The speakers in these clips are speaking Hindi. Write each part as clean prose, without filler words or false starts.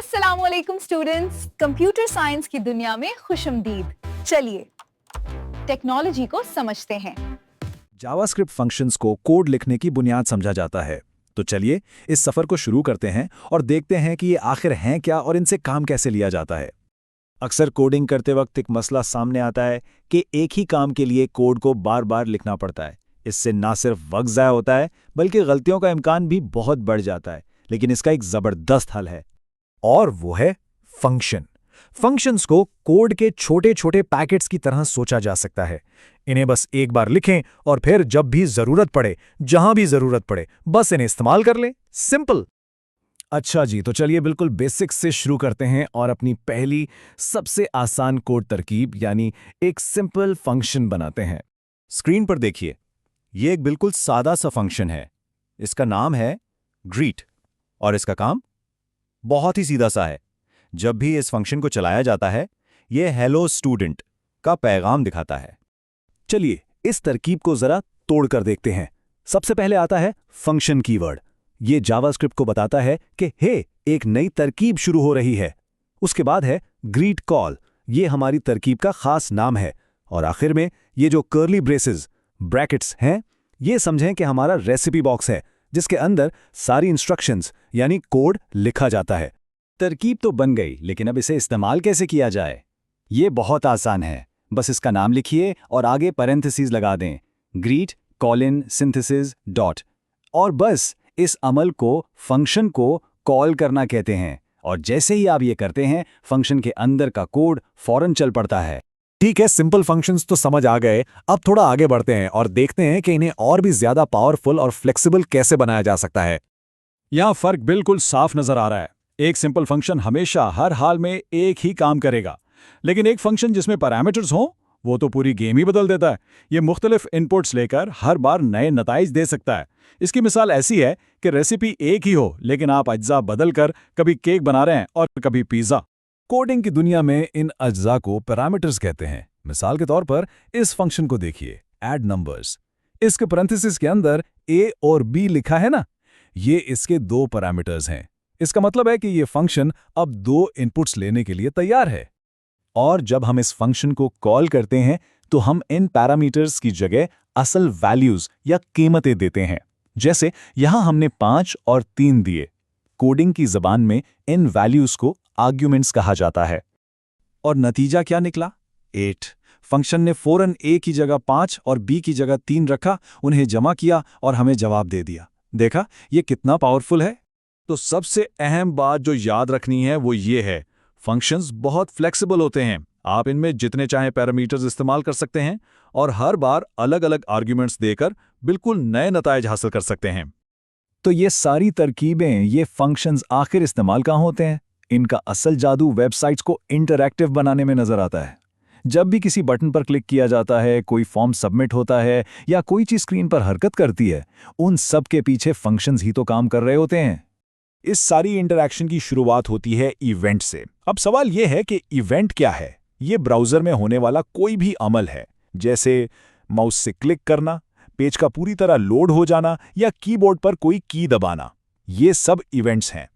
अस्सलामुअलैकुम स्टूडेंट्स, कंप्यूटर साइंस की दुनिया में खुशमदीद। चलिए टेक्नोलॉजी को समझते हैं। जावास्क्रिप्ट फंक्शंस को कोड लिखने की बुनियाद समझा जाता है। तो चलिए इस सफर को शुरू करते हैं और देखते हैं कि ये आखिर हैं क्या और इनसे काम कैसे लिया जाता है। अक्सर कोडिंग करते वक्त एक मसला सामने आता है कि एक ही काम के लिए कोड को बार बार लिखना पड़ता है। इससे ना सिर्फ वक्त ज़ाया होता है बल्कि गलतियों का इम्कान भी बहुत बढ़ जाता है। लेकिन इसका एक ज़बरदस्त हल है और वो है फंक्शन। फंक्शंस को कोड के छोटे छोटे पैकेट्स की तरह सोचा जा सकता है। इन्हें बस एक बार लिखें और फिर जब भी जरूरत पड़े, जहां भी जरूरत पड़े, बस इन्हें इस्तेमाल कर लें। सिंपल। अच्छा जी, तो चलिए बिल्कुल बेसिक्स से शुरू करते हैं और अपनी पहली सबसे आसान कोड तरकीब यानी एक सिंपल फंक्शन बनाते हैं। स्क्रीन पर देखिए, ये एक बिल्कुल सादा सा फंक्शन है। इसका नाम है ग्रीट और इसका काम बहुत ही सीधा सा है। जब भी इस फंक्शन को चलाया जाता है, यह हेलो स्टूडेंट का पैगाम दिखाता है। चलिए इस तरकीब को जरा तोड़कर देखते हैं। सबसे पहले आता है फंक्शन कीवर्ड। ये जावास्क्रिप्ट को बताता है कि हे, एक नई तरकीब शुरू हो रही है। उसके बाद है ग्रीट कॉल, ये हमारी तरकीब का खास नाम है। और आखिर में ये जो कर्ली ब्रेसेस ब्रैकेट्स हैं, ये समझें कि हमारा रेसिपी बॉक्स है जिसके अंदर सारी इंस्ट्रक्शंस यानी कोड लिखा जाता है। तरकीब तो बन गई, लेकिन अब इसे इस्तेमाल कैसे किया जाए? ये बहुत आसान है। बस इसका नाम लिखिए और आगे पैरेंथेसिस लगा दें, ग्रीट कॉलन सिंथेसिस डॉट, और बस इस अमल को फंक्शन को कॉल करना कहते हैं। और जैसे ही आप ये करते हैं, फंक्शन के अंदर का कोड फौरन चल पड़ता है। ठीक है, सिंपल फंक्शंस तो समझ आ गए। अब थोड़ा आगे बढ़ते हैं और देखते हैं कि इन्हें और भी ज्यादा पावरफुल और फ्लेक्सिबल कैसे बनाया जा सकता है। यहां फर्क बिल्कुल साफ नजर आ रहा है। एक सिंपल फंक्शन हमेशा हर हाल में एक ही काम करेगा, लेकिन एक फंक्शन जिसमें पैरामीटर्स हों, वो तो पूरी गेम ही बदल देता है। ये मुख्तलिफ इनपुट्स लेकर हर बार नए नताइज दे सकता है। इसकी मिसाल ऐसी है कि रेसिपी एक ही हो, लेकिन आप अज्जा बदलकर कभी केक बना रहे हैं और कभी पिज्जा। कोडिंग की दुनिया में इन अज्जा को पैरामीटर्स कहते हैं। मिसाल के तौर पर इस फंक्शन को देखिए, ऐड नंबर्स। इसके पैरेंथेसिस के अंदर a और b लिखा है ना, ये इसके दो पैरामीटर्स हैं। इसका मतलब है कि ये फंक्शन अब दो इनपुट्स लेने के लिए तैयार है। और जब हम इस फंक्शन को कॉल करते हैं तो हम इन पैरामीटर्स की जगह असल वैल्यूज या कीमतें देते हैं। जैसे यहां हमने 5 और 3 दिए। कोडिंग की जबान में इन वैल्यूज को आर्ग्यूमेंट्स कहा जाता है। और नतीजा क्या निकला? 8। फंक्शन ने फौरन a की जगह 5 और b की जगह 3 रखा, उन्हें जमा किया और हमें जवाब दे दिया। देखा ये कितना पावरफुल है। तो सबसे अहम बात जो याद रखनी है वो ये है, फंक्शंस बहुत फ्लेक्सिबल होते हैं। आप इनमें जितने चाहे पैरामीटर्स इस्तेमाल कर सकते हैं और हर बार अलग अलग आर्ग्यूमेंट्स देकर बिल्कुल नए नताइज हासिल कर सकते हैं। तो ये सारी तरकीबें, ये फंक्शंस आखिर इस्तेमाल कहाँ होते हैं? इनका असल जादू वेबसाइट्स को इंटरैक्टिव बनाने में नजर आता है। जब भी किसी बटन पर क्लिक किया जाता है, कोई फॉर्म सबमिट होता है या कोई चीज स्क्रीन पर हरकत करती है, उन सब के पीछे फंक्शंस ही तो काम कर रहे होते हैं। इस सारी इंटरैक्शन की शुरुआत होती है इवेंट से। अब सवाल यह है कि इवेंट क्या है? ये ब्राउज़र में होने वाला कोई भी अमल है, जैसे माउस से क्लिक करना, पेज का पूरी तरह लोड हो जाना या कीबोर्ड पर कोई की दबाना। ये सब इवेंट्स हैं।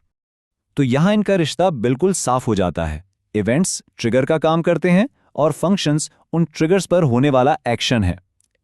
तो यहां इनका रिश्ता बिल्कुल साफ हो जाता है। इवेंट्स ट्रिगर का काम करते हैं और फंक्शंस उन ट्रिगर्स पर होने वाला एक्शन है।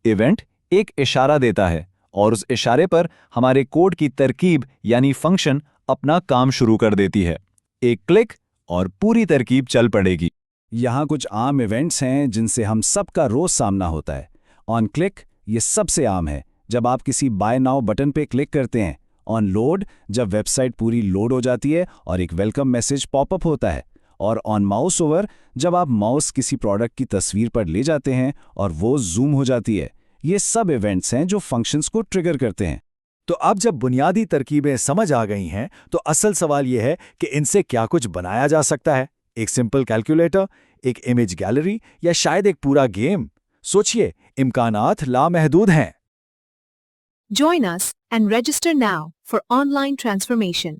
इवेंट एक इशारा देता है और उस इशारे पर हमारे कोड की तरकीब यानी फंक्शन अपना काम शुरू कर देती है। एक क्लिक और पूरी तरकीब चल पड़ेगी। यहाँ कुछ आम इवेंट्स हैं जिनसे हम सबका रोज सामना होता है। ऑन क्लिक, ये सबसे आम है, जब आप किसी बाय नाउ बटन पे क्लिक करते हैं। ऑन लोड, जब वेबसाइट पूरी लोड हो जाती है और एक वेलकम मैसेज पॉपअप होता है। और ऑन माउस ओवर, जब आप माउस किसी प्रोडक्ट की तस्वीर पर ले जाते हैं और वो जूम हो जाती है। ये सब इवेंट्स हैं जो फंक्शंस को ट्रिगर करते हैं। तो अब जब बुनियादी तरकीबें समझ आ गई हैं, तो असल सवाल यह है कि इनसे क्या कुछ बनाया जा सकता है? एक सिंपल कैलकुलेटर, एक इमेज गैलरी या शायद एक पूरा गेम? सोचिए, इम्कानात लामहदूद हैं। Join us and register now for online transformation.